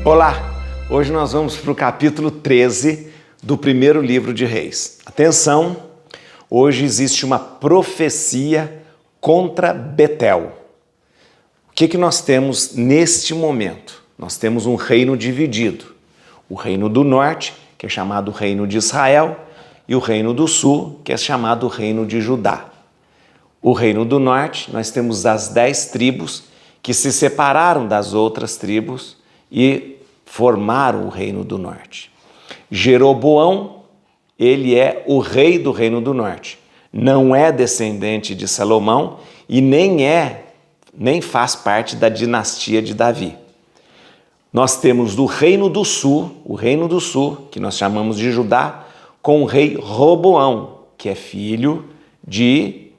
Olá! Hoje nós vamos para o capítulo 13 do primeiro livro de Reis. Atenção! Hoje existe uma profecia contra Betel. O que nós temos neste momento? Nós temos um reino dividido. O reino do norte, que é chamado Reino de Israel, e o reino do sul, que é chamado Reino de Judá. O reino do norte, nós temos as 10 tribos que se separaram das outras tribos e formaram o reino do norte. Jeroboão, ele é o rei do reino do norte. Não é descendente de Salomão e nem faz parte da dinastia de Davi. Nós temos do reino do sul, o reino do sul, que nós chamamos de Judá, com o rei Roboão, que é filho de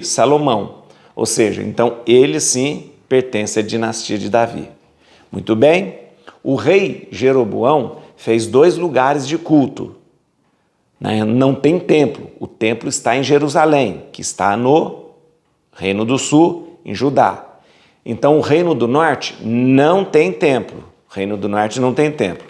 Salomão. Ou seja, então ele sim pertence à dinastia de Davi. Muito bem, o rei Jeroboão fez 2 lugares de culto. Não tem templo, o templo está em Jerusalém, que está no reino do sul, em Judá. Então o reino do norte não tem templo, o reino do norte não tem templo.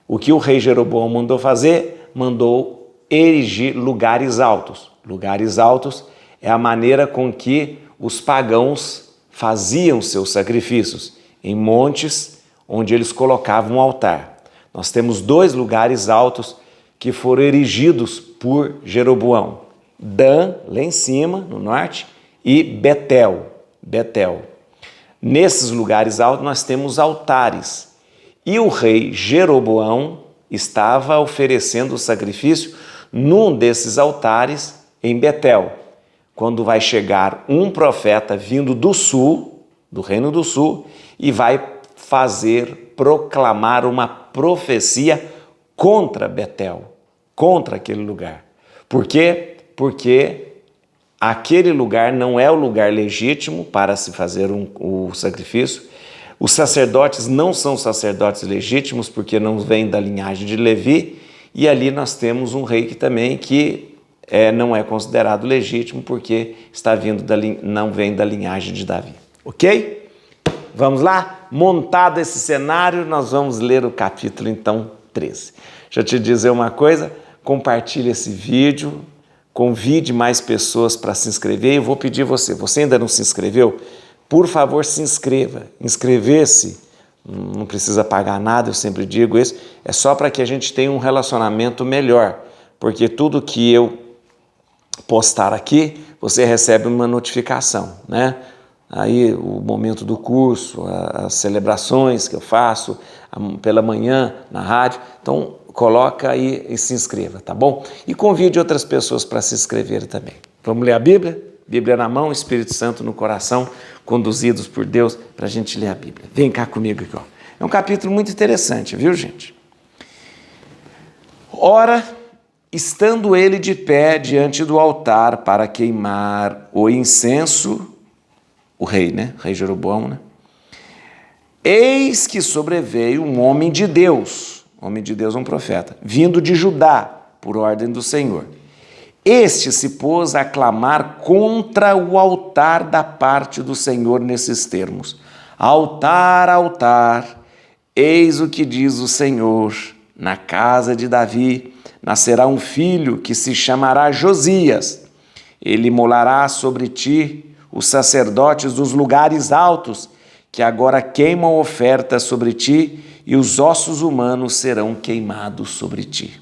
O que o rei Jeroboão mandou fazer? Mandou erigir lugares altos. Lugares altos é a maneira com que os pagãos faziam seus sacrifícios, em montes onde eles colocavam um altar. Nós temos 2 lugares altos que foram erigidos por Jeroboão. Dan, lá em cima, no norte, e Betel. Nesses lugares altos nós temos altares. E o rei Jeroboão estava oferecendo o sacrifício num desses altares em Betel. Quando vai chegar um profeta vindo do sul, do reino do sul, e vai proclamar uma profecia contra Betel, contra aquele lugar. Por quê? Porque aquele lugar não é o lugar legítimo para se fazer o sacrifício. Os sacerdotes não são sacerdotes legítimos porque não vêm da linhagem de Levi, e ali nós temos um rei que não é considerado legítimo porque não vem da linhagem de Davi. Ok? Vamos lá? Montado esse cenário, nós vamos ler o capítulo, então, 13. Deixa eu te dizer uma coisa, compartilhe esse vídeo, convide mais pessoas para se inscrever e eu vou pedir você ainda não se inscreveu? Por favor, se inscreva. Inscrever-se, não precisa pagar nada, eu sempre digo isso, é só para que a gente tenha um relacionamento melhor, porque tudo que eu postar aqui, você recebe uma notificação, né? Aí o momento do curso, as celebrações que eu faço pela manhã na rádio, então coloca aí e se inscreva, tá bom? E convide outras pessoas para se inscreverem também. Vamos ler a Bíblia? Bíblia na mão, Espírito Santo no coração, conduzidos por Deus para a gente ler a Bíblia. Vem cá comigo aqui, ó. É um capítulo muito interessante, viu, gente? Ora, estando ele de pé diante do altar para queimar o incenso, o rei, né? Rei Jeroboão, né? Eis que sobreveio um homem de Deus, um profeta, vindo de Judá, por ordem do Senhor. Este se pôs a clamar contra o altar da parte do Senhor nesses termos: altar, altar, eis o que diz o Senhor, na casa de Davi nascerá um filho que se chamará Josias. Ele molará sobre ti os sacerdotes dos lugares altos, que agora queimam ofertas sobre ti, e os ossos humanos serão queimados sobre ti.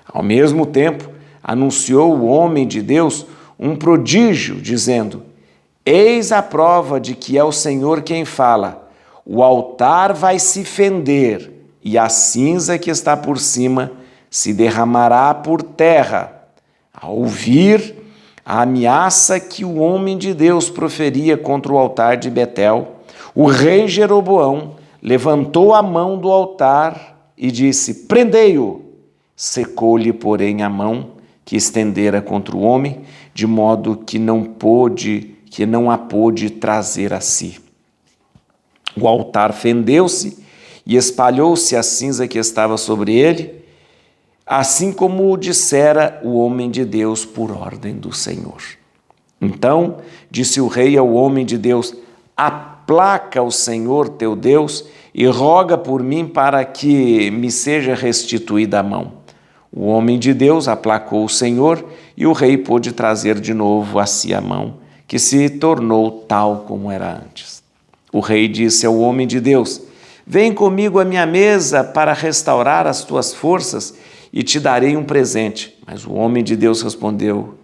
Ao mesmo tempo, anunciou o homem de Deus um prodígio, dizendo: eis a prova de que é o Senhor quem fala. O altar vai se fender, e a cinza que está por cima se derramará por terra. Ao ouvir a ameaça que o homem de Deus proferia contra o altar de Betel, o rei Jeroboão levantou a mão do altar e disse: prendei-o. Secou-lhe, porém, a mão que estendera contra o homem, de modo que não a pôde trazer a si. O altar fendeu-se e espalhou-se a cinza que estava sobre ele, assim como o dissera o homem de Deus por ordem do Senhor. Então disse o rei ao homem de Deus: aplaca o Senhor teu Deus e roga por mim para que me seja restituída a mão. O homem de Deus aplacou o Senhor e o rei pôde trazer de novo a si a mão, que se tornou tal como era antes. O rei disse ao homem de Deus: vem comigo à minha mesa para restaurar as tuas forças e te darei um presente. Mas o homem de Deus respondeu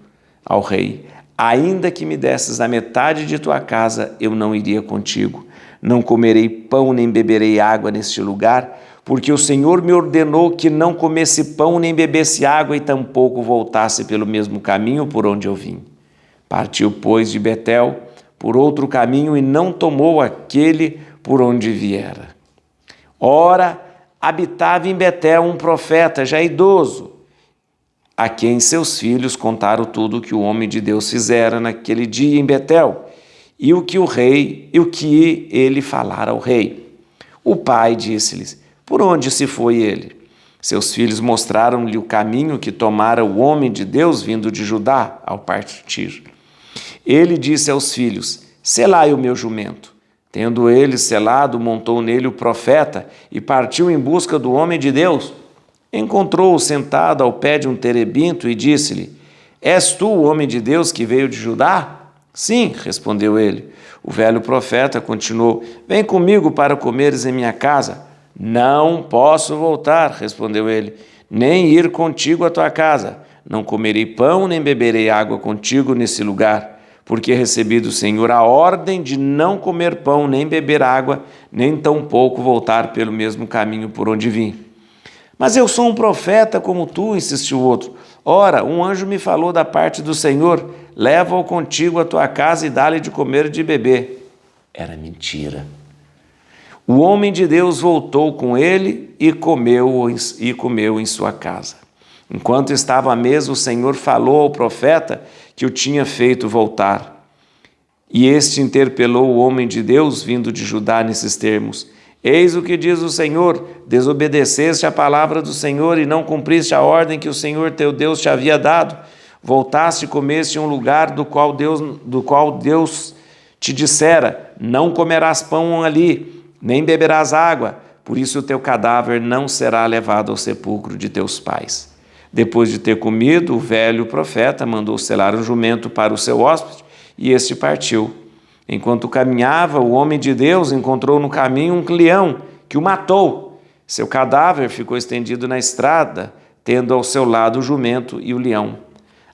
ao rei: ainda que me desses a metade de tua casa, eu não iria contigo. Não comerei pão nem beberei água neste lugar, porque o Senhor me ordenou que não comesse pão nem bebesse água e tampouco voltasse pelo mesmo caminho por onde eu vim. Partiu, pois, de Betel por outro caminho e não tomou aquele por onde viera. Ora, habitava em Betel um profeta já idoso, a quem seus filhos contaram tudo o que o homem de Deus fizera naquele dia em Betel, e o que ele falara ao rei. O pai disse-lhes: por onde se foi ele? Seus filhos mostraram-lhe o caminho que tomara o homem de Deus vindo de Judá ao partir. Ele disse aos filhos: selai o meu jumento. Tendo ele selado, montou nele o profeta e partiu em busca do homem de Deus. Encontrou-o sentado ao pé de um terebinto e disse-lhe: és tu o homem de Deus que veio de Judá? Sim, respondeu ele. O velho profeta continuou: vem comigo para comeres em minha casa. Não posso voltar, respondeu ele, nem ir contigo à tua casa. Não comerei pão nem beberei água contigo nesse lugar, porque recebi do Senhor a ordem de não comer pão nem beber água, nem tampouco voltar pelo mesmo caminho por onde vim. Mas eu sou um profeta como tu, insistiu o outro. Ora, um anjo me falou da parte do Senhor: leva-o contigo à tua casa e dá-lhe de comer e de beber. Era mentira. O homem de Deus voltou com ele e comeu em sua casa. Enquanto estava à mesa, o Senhor falou ao profeta que o tinha feito voltar. E este interpelou o homem de Deus vindo de Judá nesses termos: eis o que diz o Senhor: desobedeceste a palavra do Senhor e não cumpriste a ordem que o Senhor teu Deus te havia dado. Voltaste e comeste em um lugar do qual Deus te dissera: não comerás pão ali, nem beberás água, por isso o teu cadáver não será levado ao sepulcro de teus pais. Depois de ter comido, o velho profeta mandou selar um jumento para o seu hóspede, e este partiu. Enquanto caminhava, o homem de Deus encontrou no caminho um leão que o matou. Seu cadáver ficou estendido na estrada, tendo ao seu lado o jumento e o leão.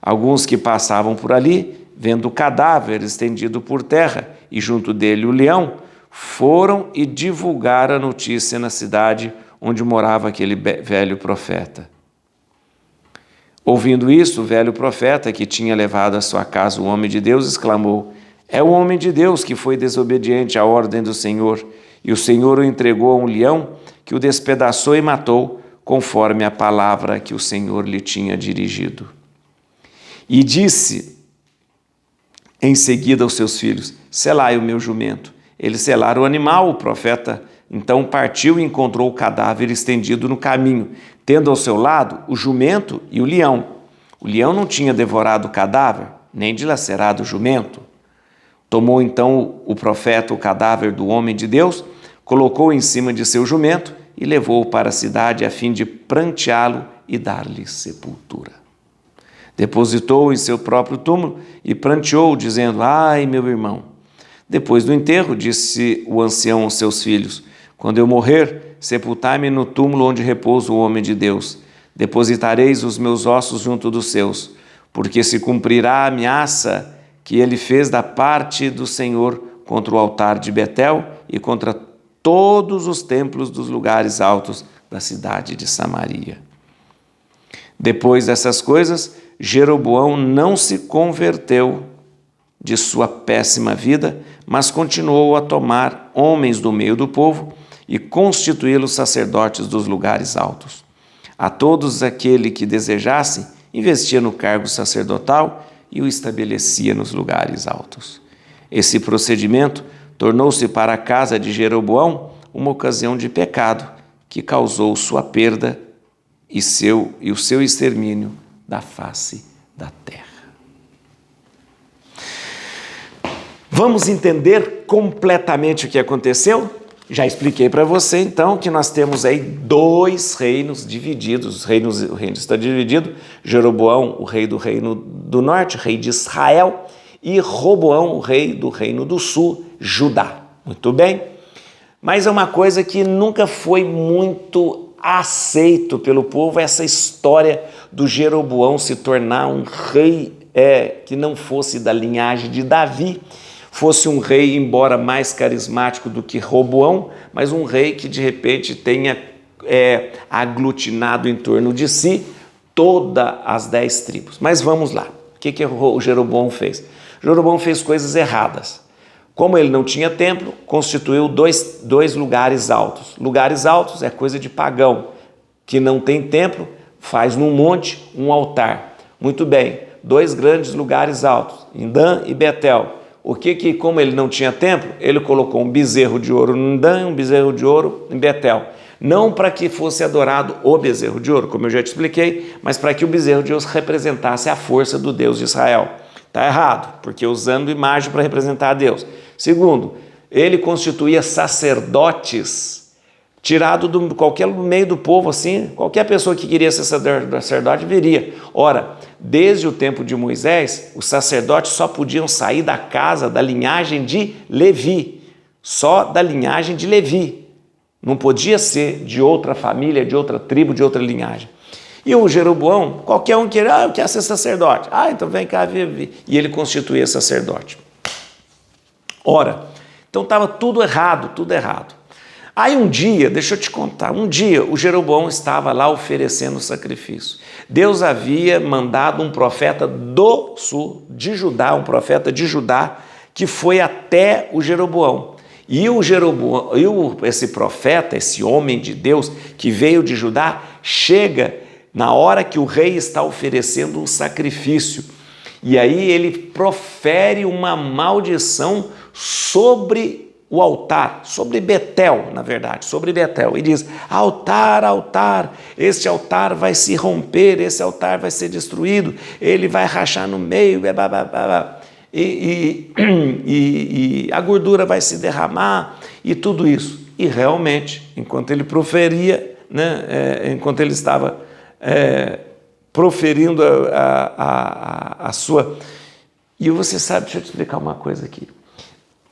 Alguns que passavam por ali, vendo o cadáver estendido por terra e junto dele o leão, foram e divulgaram a notícia na cidade onde morava aquele velho profeta. Ouvindo isso, o velho profeta, que tinha levado à sua casa o homem de Deus, exclamou: é o homem de Deus que foi desobediente à ordem do Senhor, e o Senhor o entregou a um leão que o despedaçou e matou, conforme a palavra que o Senhor lhe tinha dirigido. E disse em seguida aos seus filhos: selai o meu jumento. Eles selaram o animal. O profeta então partiu e encontrou o cadáver estendido no caminho, tendo ao seu lado o jumento e o leão. O leão não tinha devorado o cadáver, nem dilacerado o jumento. Tomou então o profeta o cadáver do homem de Deus, colocou em cima de seu jumento e levou-o para a cidade a fim de pranteá-lo e dar-lhe sepultura. Depositou-o em seu próprio túmulo e pranteou, dizendo: ai, meu irmão. Depois do enterro, disse o ancião aos seus filhos: quando eu morrer, sepultai-me no túmulo onde repousa o homem de Deus. Depositareis os meus ossos junto dos seus, porque se cumprirá a ameaça que ele fez da parte do Senhor contra o altar de Betel e contra todos os templos dos lugares altos da cidade de Samaria. Depois dessas coisas, Jeroboão não se converteu de sua péssima vida, mas continuou a tomar homens do meio do povo e constituí-los sacerdotes dos lugares altos. A todos aquele que desejasse, investia no cargo sacerdotal e o estabelecia nos lugares altos. Esse procedimento tornou-se para a casa de Jeroboão uma ocasião de pecado que causou sua perda e o seu extermínio da face da terra. Vamos entender completamente o que aconteceu? Já expliquei para você, então, que nós temos aí dois reinos divididos. O reino está dividido. Jeroboão, o rei do reino do norte, rei de Israel, e Roboão, o rei do reino do sul, Judá. Muito bem? Mas é uma coisa que nunca foi muito aceito pelo povo, essa história do Jeroboão se tornar um rei que não fosse da linhagem de Davi, fosse um rei, embora mais carismático do que Roboão, mas um rei que de repente tenha aglutinado em torno de si todas as 10 tribos. Mas vamos lá, o que o Jeroboão fez? Jeroboão fez coisas erradas. Como ele não tinha templo, constituiu dois lugares altos. Lugares altos é coisa de pagão, que não tem templo, faz num monte um altar. Muito bem, 2 grandes lugares altos, em Dan e Betel. Como ele não tinha templo, ele colocou um bezerro de ouro em Dan, um bezerro de ouro em Betel. Não para que fosse adorado o bezerro de ouro, como eu já te expliquei, mas para que o bezerro de ouro representasse a força do Deus de Israel. Está errado, porque usando imagem para representar a Deus. Segundo, ele constituía sacerdotes, tirado do qualquer meio do povo, assim, qualquer pessoa que queria ser sacerdote viria. Ora, desde o tempo de Moisés, os sacerdotes só podiam sair da casa, da linhagem de Levi, só da linhagem de Levi. Não podia ser de outra família, de outra tribo, de outra linhagem. E o Jeroboão, qualquer um queria, eu quero ser sacerdote. Então vem cá, vive. E ele constituía sacerdote. Ora, então estava tudo errado, tudo errado. Aí um dia, deixa eu te contar, um dia o Jeroboão estava lá oferecendo sacrifício. Deus havia mandado um profeta do sul, de Judá, um profeta de Judá, que foi até o Jeroboão. E o Jeroboão, esse profeta, esse homem de Deus que veio de Judá, chega na hora que o rei está oferecendo um sacrifício. E aí ele profere uma maldição sobre o altar, sobre Betel, na verdade, sobre Betel. E diz, altar, altar, este altar vai se romper, esse altar vai ser destruído, ele vai rachar no meio, e a gordura vai se derramar e tudo isso. E realmente, enquanto ele proferia, enquanto ele estava proferindo a sua... E você sabe, deixa eu te explicar uma coisa aqui.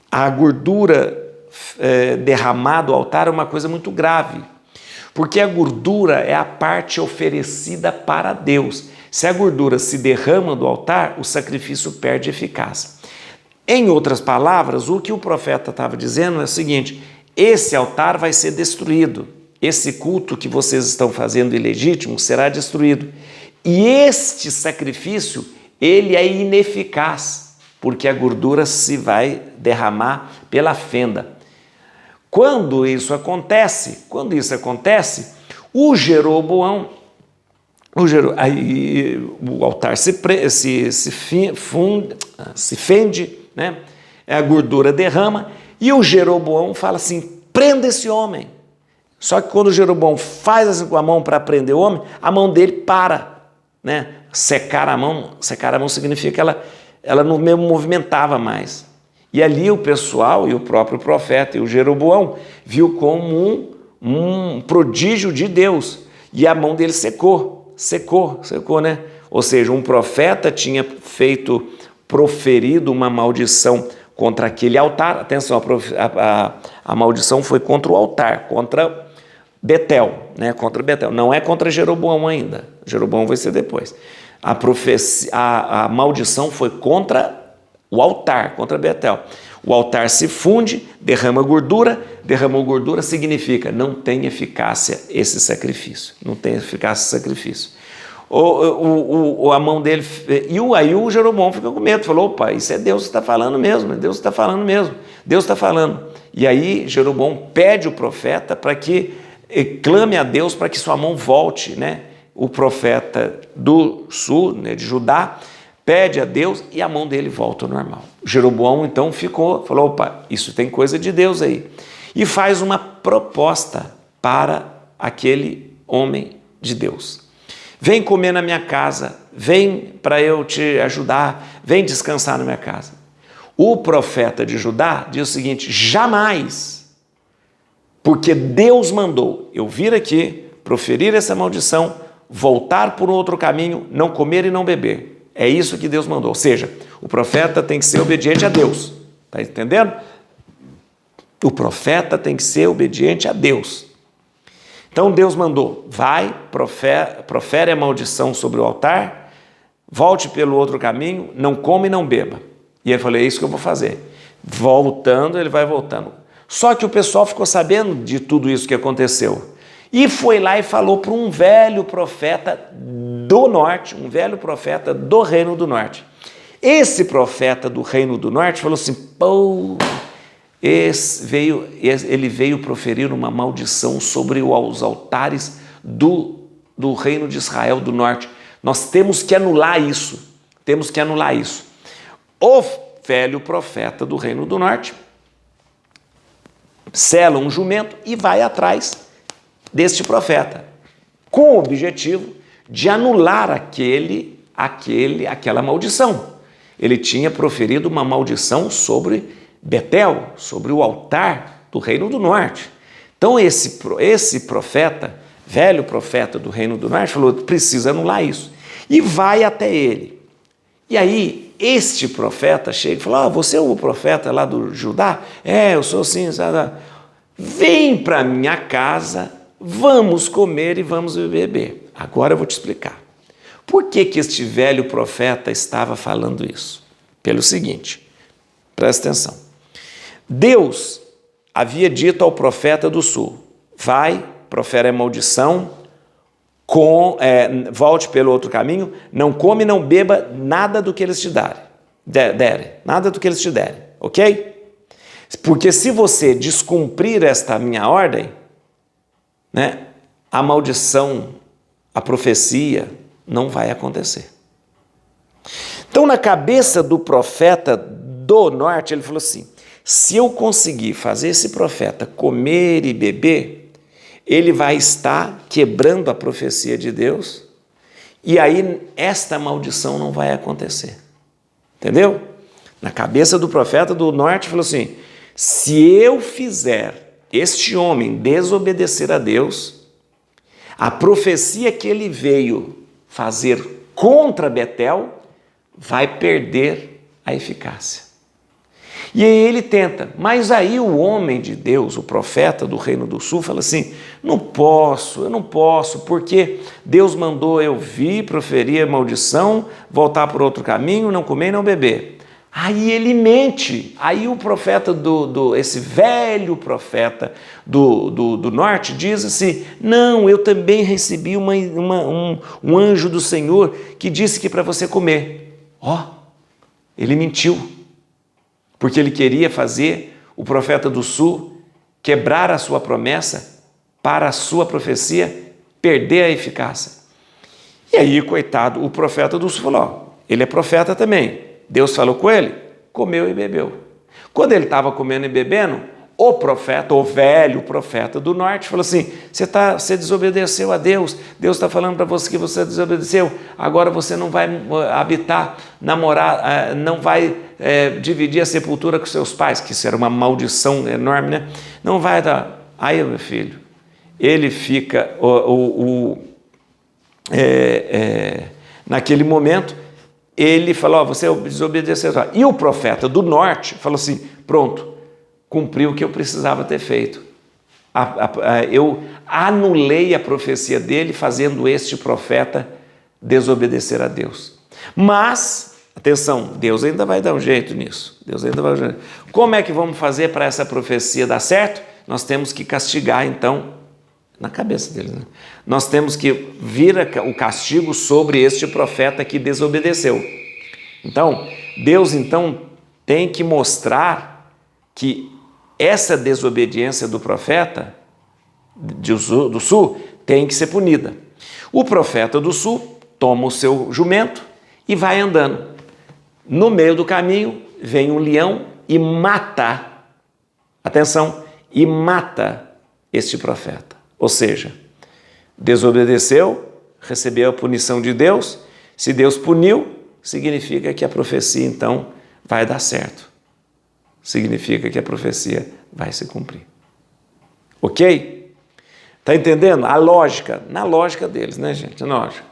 A gordura derramada do altar é uma coisa muito grave, porque a gordura é a parte oferecida para Deus. Se a gordura se derrama do altar, o sacrifício perde eficácia. Em outras palavras, o que o profeta estava dizendo é o seguinte, esse altar vai ser destruído, esse culto que vocês estão fazendo ilegítimo será destruído. E este sacrifício, ele é ineficaz, porque a gordura se vai derramar pela fenda. Quando isso acontece, o Jeroboão, o altar se fende, né? A gordura derrama, e o Jeroboão fala assim, prenda esse homem. Só que quando o Jeroboão faz assim com a mão para prender o homem, a mão dele para, né? Secar a mão significa que ela não mesmo movimentava mais. E ali o pessoal e o próprio profeta e o Jeroboão viu como um prodígio de Deus. E a mão dele secou, né? Ou seja, um profeta tinha proferido uma maldição contra aquele altar. Atenção, a maldição foi contra o altar, contra Betel, né? Contra Betel. Não é contra Jeroboão ainda. Jeroboão vai ser depois. A maldição foi contra o altar, contra Betel. O altar se funde, derrama gordura significa não tem eficácia esse sacrifício, não tem eficácia esse sacrifício. A mão dele, aí o Jeroboão fica com medo, falou, opa, isso é Deus que está falando mesmo, Deus está falando. E aí Jeroboão pede o profeta para que clame a Deus para que sua mão volte, né? O profeta do sul, né, de Judá, pede a Deus e a mão dele volta ao normal. Jeroboão então falou, opa, isso tem coisa de Deus aí. E faz uma proposta para aquele homem de Deus. Vem comer na minha casa, vem para eu te ajudar, vem descansar na minha casa. O profeta de Judá diz o seguinte: jamais, porque Deus mandou eu vir aqui, proferir essa maldição, voltar por outro caminho, não comer e não beber. É isso que Deus mandou. Ou seja, o profeta tem que ser obediente a Deus. Está entendendo? O profeta tem que ser obediente a Deus. Então Deus mandou: vai, profere a maldição sobre o altar, volte pelo outro caminho, não coma e não beba. E ele falou: é isso que eu vou fazer. Voltando, ele vai voltando. Só que o pessoal ficou sabendo de tudo isso que aconteceu. E foi lá e falou para um velho profeta do norte, um velho profeta do Reino do Norte. Esse profeta do Reino do Norte falou assim: pô, ele veio proferir uma maldição sobre os altares do Reino de Israel do Norte. Nós temos que anular isso. Temos que anular isso. O velho profeta do Reino do Norte sela um jumento e vai atrás deste profeta, com o objetivo de anular aquela maldição. Ele tinha proferido uma maldição sobre Betel, sobre o altar do Reino do Norte. Então esse profeta, velho profeta do Reino do Norte, falou: precisa anular isso. E vai até ele. E aí este profeta chega e fala: você é o profeta lá do Judá? É, eu sou sim. Vem para minha casa, vamos comer e vamos beber. Agora eu vou te explicar. Por que este velho profeta estava falando isso? Pelo seguinte, presta atenção. Deus havia dito ao profeta do sul: vai, profere a maldição, volte pelo outro caminho, não come, não beba nada do que eles te derem, nada do que eles te derem, ok? Porque se você descumprir esta minha ordem, né, a maldição, a profecia não vai acontecer. Então, na cabeça do profeta do norte, ele falou assim: se eu conseguir fazer esse profeta comer e beber, ele vai estar quebrando a profecia de Deus, e aí esta maldição não vai acontecer. Entendeu? Na cabeça do profeta do norte, falou assim: se eu fizer este homem desobedecer a Deus, a profecia que ele veio fazer contra Betel vai perder a eficácia. E aí ele tenta, mas aí o homem de Deus, o profeta do Reino do Sul, fala assim: eu não posso, porque Deus mandou eu vir, proferir a maldição, voltar por outro caminho, não comer e não beber. Aí ele mente. Aí o profeta esse velho profeta do norte diz assim: não, eu também recebi um anjo do Senhor que disse que para você comer. Ele mentiu, porque ele queria fazer o profeta do sul quebrar a sua promessa para a sua profecia perder a eficácia. E aí, coitado, o profeta do sul falou: ele é profeta também. Deus falou com ele, comeu e bebeu. Quando ele estava comendo e bebendo, o profeta, o velho profeta do norte, falou assim: você desobedeceu a Deus, Deus está falando para você que você desobedeceu, agora você não vai habitar, namorar, não vai dividir a sepultura com seus pais, que isso era uma maldição enorme, né? Não vai dar. Aí, meu filho, ele fica, naquele momento, ele falou: você desobedeceu. E o profeta do norte falou assim: pronto, cumpriu o que eu precisava ter feito. Eu anulei a profecia dele fazendo este profeta desobedecer a Deus. Mas, atenção, Deus ainda vai dar um jeito nisso. Deus ainda vai dar um jeito. Como é que vamos fazer para essa profecia dar certo? Nós temos que castigar, então, na cabeça dele, né? Nós temos que vir o castigo sobre este profeta que desobedeceu. Então, Deus tem que mostrar que essa desobediência do profeta do sul tem que ser punida. O profeta do sul toma o seu jumento e vai andando. No meio do caminho vem um leão e mata, atenção, e mata este profeta. Ou seja, desobedeceu, recebeu a punição de Deus. Se Deus puniu, significa que a profecia então vai dar certo. significa que a profecia vai se cumprir. Ok? Está entendendo? A lógica, na lógica deles, né, gente? Na lógica.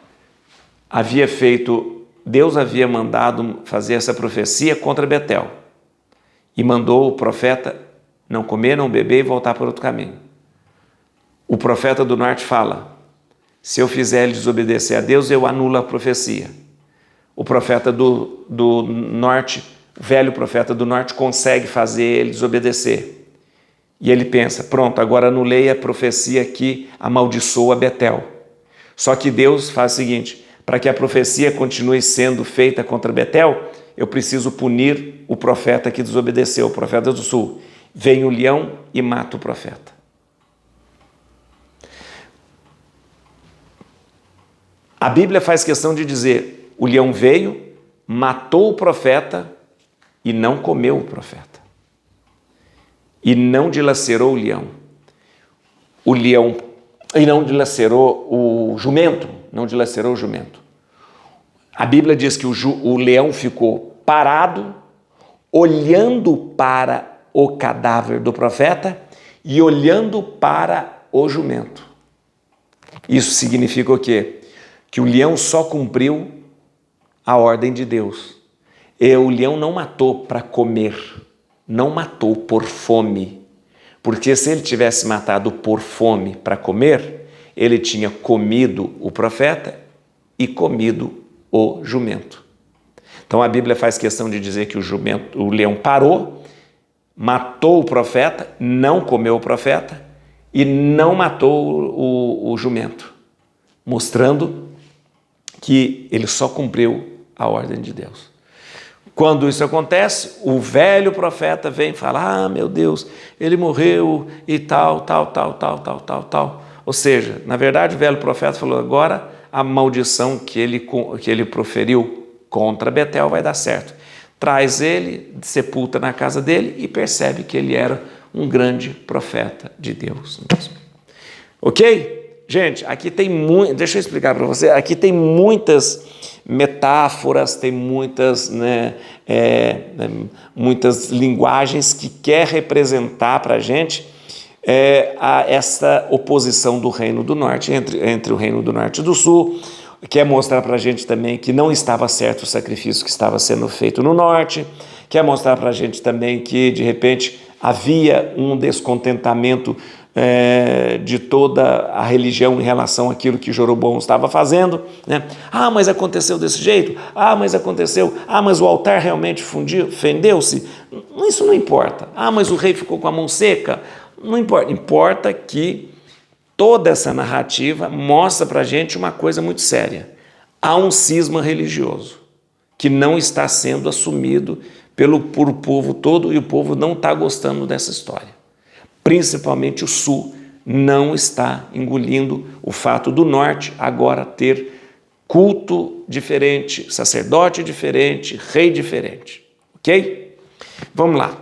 Deus havia mandado fazer essa profecia contra Betel e mandou o profeta não comer, não beber e voltar por outro caminho. O profeta do norte fala: se eu fizer ele desobedecer a Deus, eu anulo a profecia. O profeta do norte, o velho profeta do norte, consegue fazer ele desobedecer. E ele pensa: pronto, agora anulei a profecia que amaldiçoa Betel. Só que Deus faz o seguinte: para que a profecia continue sendo feita contra Betel, eu preciso punir o profeta que desobedeceu, o profeta do sul. Vem o leão e mata o profeta. A Bíblia faz questão de dizer: o leão veio, matou o profeta e não comeu o profeta. E não dilacerou o leão. E não dilacerou o jumento. Não dilacerou o jumento. A Bíblia diz que o leão ficou parado, olhando para o cadáver do profeta e olhando para o jumento. Isso significa o quê? Que o leão só cumpriu a ordem de Deus. E o leão não matou para comer, não matou por fome. Porque se ele tivesse matado por fome para comer, ele tinha comido o profeta e comido o jumento. Então a Bíblia faz questão de dizer que o leão parou, matou o profeta, não comeu o profeta e não matou o jumento, mostrando que ele só cumpriu a ordem de Deus. Quando isso acontece, o velho profeta vem falar: ah, meu Deus, ele morreu e tal. Ou seja, na verdade o velho profeta falou: agora a maldição que ele proferiu contra Betel vai dar certo. Traz ele, sepulta na casa dele e percebe que ele era um grande profeta de Deus. Ok? Gente, aqui tem deixa eu explicar para você, aqui tem muitas metáforas, tem muitas linguagens que quer representar para a gente essa oposição do Reino do Norte, entre o Reino do Norte e do Sul, quer mostrar para a gente também que não estava certo o sacrifício que estava sendo feito no Norte, quer mostrar para a gente também que, de repente, havia um descontentamento de toda a religião em relação àquilo que Jeroboão estava fazendo, né? Ah, mas aconteceu desse jeito? Ah, mas aconteceu? Ah, mas o altar realmente fendeu-se? Isso não importa. Ah, mas o rei ficou com a mão seca? Não importa. Importa que toda essa narrativa mostra para a gente uma coisa muito séria. Há um cisma religioso que não está sendo assumido por o povo todo e o povo não está gostando dessa história. Principalmente o sul não está engolindo o fato do norte agora ter culto diferente, sacerdote diferente, rei diferente. Ok? Vamos lá.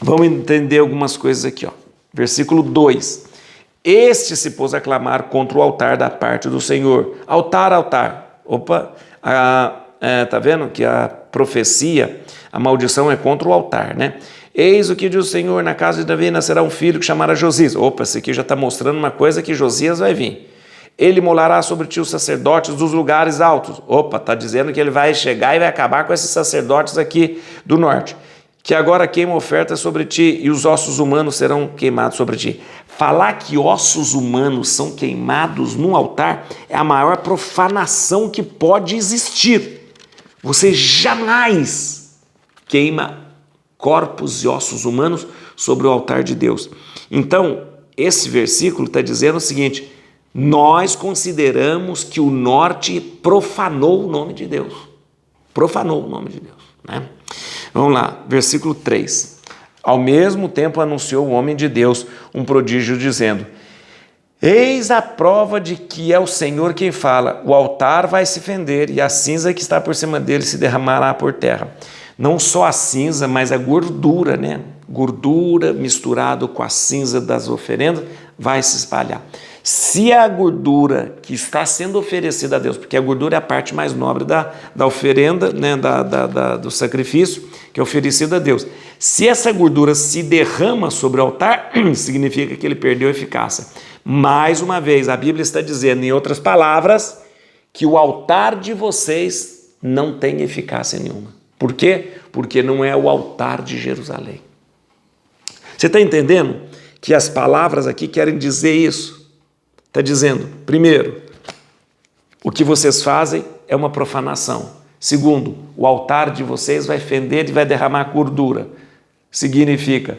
Vamos entender algumas coisas aqui. Versículo 2. Este se pôs a clamar contra o altar da parte do Senhor. Altar, altar. Opa, tá vendo que a profecia, a maldição é contra o altar, né? Eis o que diz o Senhor: na casa de Davi nascerá um filho que chamará Josias. Opa, isso aqui já está mostrando uma coisa que Josias vai vir. Ele molará sobre ti os sacerdotes dos lugares altos. Opa, está dizendo que ele vai chegar e vai acabar com esses sacerdotes aqui do norte. Que agora queima oferta sobre ti e os ossos humanos serão queimados sobre ti. Falar que ossos humanos são queimados no altar é a maior profanação que pode existir. Você jamais queima corpos e ossos humanos sobre o altar de Deus. Então, esse versículo está dizendo o seguinte: nós consideramos que o norte profanou o nome de Deus. Profanou o nome de Deus, né? Vamos lá, versículo 3. Ao mesmo tempo anunciou o homem de Deus um prodígio dizendo: eis a prova de que é o Senhor quem fala, o altar vai se fender e a cinza que está por cima dele se derramará por terra. Não só a cinza, mas a gordura, né? Gordura misturado com a cinza das oferendas vai se espalhar. Se a gordura que está sendo oferecida a Deus, porque a gordura é a parte mais nobre da oferenda, né, do sacrifício que é oferecido a Deus. Se essa gordura se derrama sobre o altar, significa que ele perdeu eficácia. Mais uma vez, a Bíblia está dizendo, em outras palavras, que o altar de vocês não tem eficácia nenhuma. Por quê? Porque não é o altar de Jerusalém. Você está entendendo que as palavras aqui querem dizer isso? Está dizendo, primeiro, o que vocês fazem é uma profanação. Segundo, o altar de vocês vai fender e vai derramar gordura. Significa,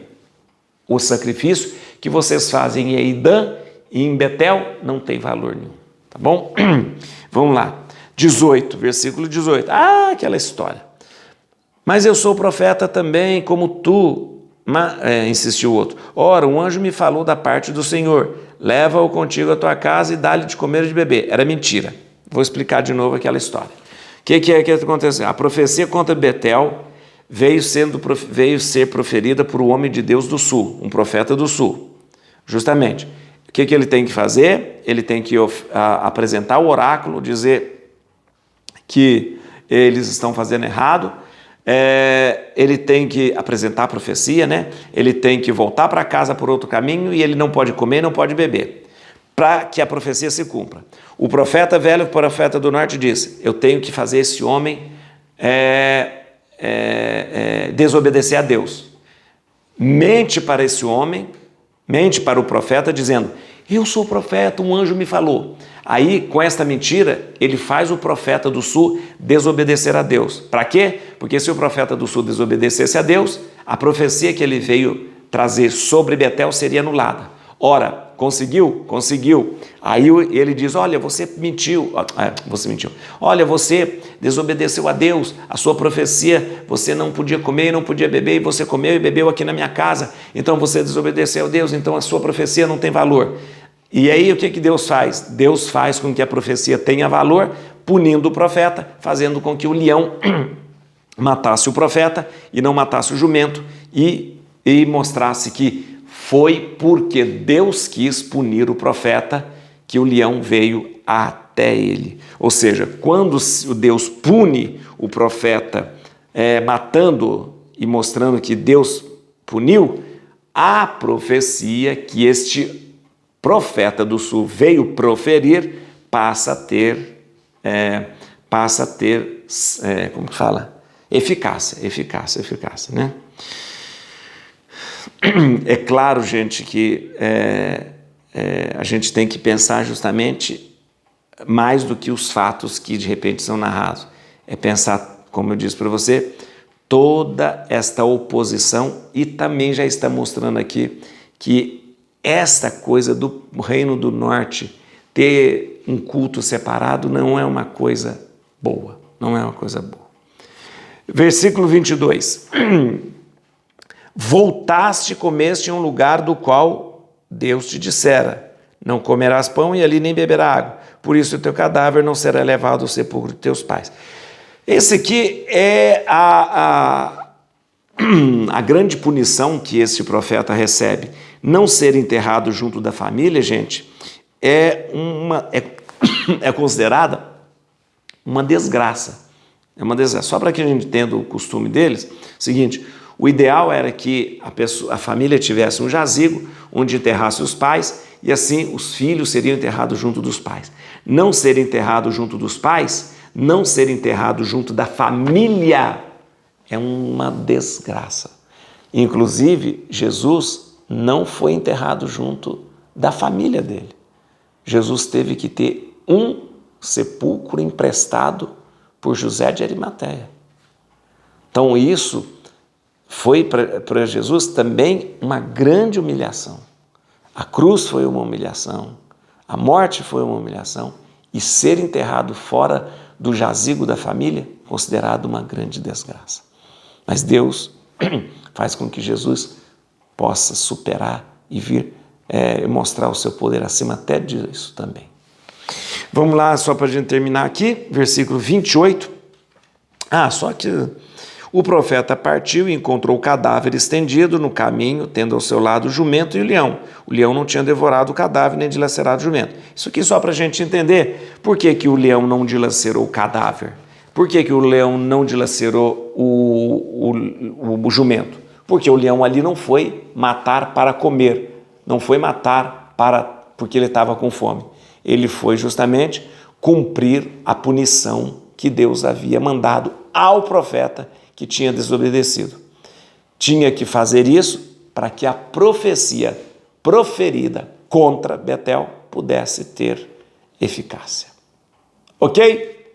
o sacrifício que vocês fazem em Eidã e em Betel não tem valor nenhum. Tá bom? Vamos lá. 18, versículo 18. Ah, aquela história. Mas eu sou profeta também, como tu, insistiu o outro. Ora, um anjo me falou da parte do Senhor. Leva-o contigo à tua casa e dá-lhe de comer e de beber. Era mentira. Vou explicar de novo aquela história. O que é que aconteceu? A profecia contra Betel veio ser proferida por um homem de Deus do sul, um profeta do sul. Justamente. O que ele tem que fazer? Ele tem que apresentar o oráculo, dizer que eles estão fazendo errado. Ele tem que apresentar a profecia, né? Ele tem que voltar para casa por outro caminho e ele não pode comer, não pode beber, para que a profecia se cumpra. O profeta velho, o profeta do norte disse, eu tenho que fazer esse homem desobedecer a Deus. Mente para esse homem, mente para o profeta dizendo, eu sou profeta, um anjo me falou. Aí, com esta mentira, ele faz o profeta do sul desobedecer a Deus. Para quê? Porque se o profeta do sul desobedecesse a Deus, a profecia que ele veio trazer sobre Betel seria anulada. Ora, conseguiu? Conseguiu. Aí ele diz, olha, você mentiu. Olha, você desobedeceu a Deus, a sua profecia, você não podia comer e não podia beber, e você comeu e bebeu aqui na minha casa, então você desobedeceu a Deus, então a sua profecia não tem valor. E aí o que Deus faz? Deus faz com que a profecia tenha valor, punindo o profeta, fazendo com que o leão matasse o profeta e não matasse o jumento e mostrasse que foi porque Deus quis punir o profeta que o leão veio até ele. Ou seja, quando Deus pune o profeta matando e mostrando que Deus puniu, a profecia que este profeta do sul veio proferir passa a ter como que fala? Eficácia, né? É claro, gente, que a gente tem que pensar justamente mais do que os fatos que de repente são narrados. É pensar, como eu disse para você, toda esta oposição, e também já está mostrando aqui que esta coisa do Reino do Norte ter um culto separado não é uma coisa boa, não é uma coisa boa. Versículo 22. Voltaste e comeste em um lugar do qual Deus te dissera, não comerás pão e ali nem beberás água, por isso o teu cadáver não será levado ao sepulcro de teus pais. Esse aqui é a grande punição que esse profeta recebe. Não ser enterrado junto da família, gente, é considerada uma desgraça. É uma desgraça. Só para que a gente entenda o costume deles, seguinte, o ideal era que a família tivesse um jazigo onde enterrasse os pais e assim os filhos seriam enterrados junto dos pais. Não ser enterrado junto dos pais, não ser enterrado junto da família é uma desgraça. Inclusive, Jesus não foi enterrado junto da família dele. Jesus teve que ter um sepulcro emprestado por José de Arimateia. Então isso foi para Jesus também uma grande humilhação. A cruz foi uma humilhação, a morte foi uma humilhação e ser enterrado fora do jazigo da família, considerado uma grande desgraça. Mas Deus faz com que Jesus possa superar e vir mostrar o seu poder acima até disso também. Vamos lá, só para a gente terminar aqui, versículo 28. Só que O profeta partiu e encontrou o cadáver estendido no caminho, tendo ao seu lado o jumento e o leão. O leão não tinha devorado o cadáver nem dilacerado o jumento. Isso aqui só para a gente entender por que o leão não dilacerou o cadáver. Por que o leão não dilacerou o jumento? Porque o leão ali não foi matar para comer, não foi matar porque ele estava com fome. Ele foi justamente cumprir a punição que Deus havia mandado ao profeta que tinha desobedecido. Tinha que fazer isso para que a profecia proferida contra Betel pudesse ter eficácia. Ok?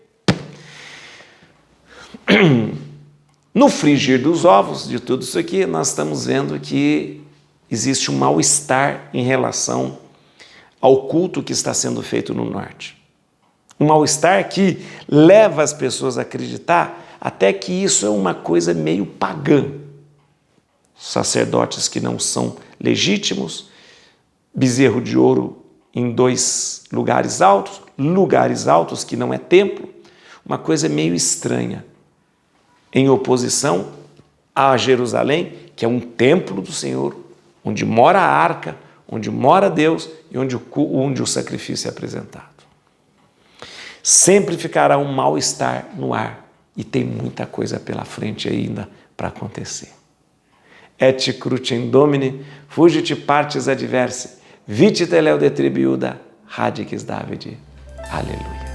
No frigir dos ovos de tudo isso aqui, nós estamos vendo que existe um mal-estar em relação ao culto que está sendo feito no norte. Um mal-estar que leva as pessoas a acreditar até que isso é uma coisa meio pagã. Sacerdotes que não são legítimos, bezerro de ouro em 2 lugares altos que não é templo, uma coisa meio estranha, em oposição a Jerusalém, que é um templo do Senhor, onde mora a arca, onde mora Deus e onde o sacrifício é apresentado. Sempre ficará um mal-estar no ar e tem muita coisa pela frente ainda para acontecer. Et crucem Domini, fugit partes adversi, vite teleo de tribiuda, radix Davide. Aleluia.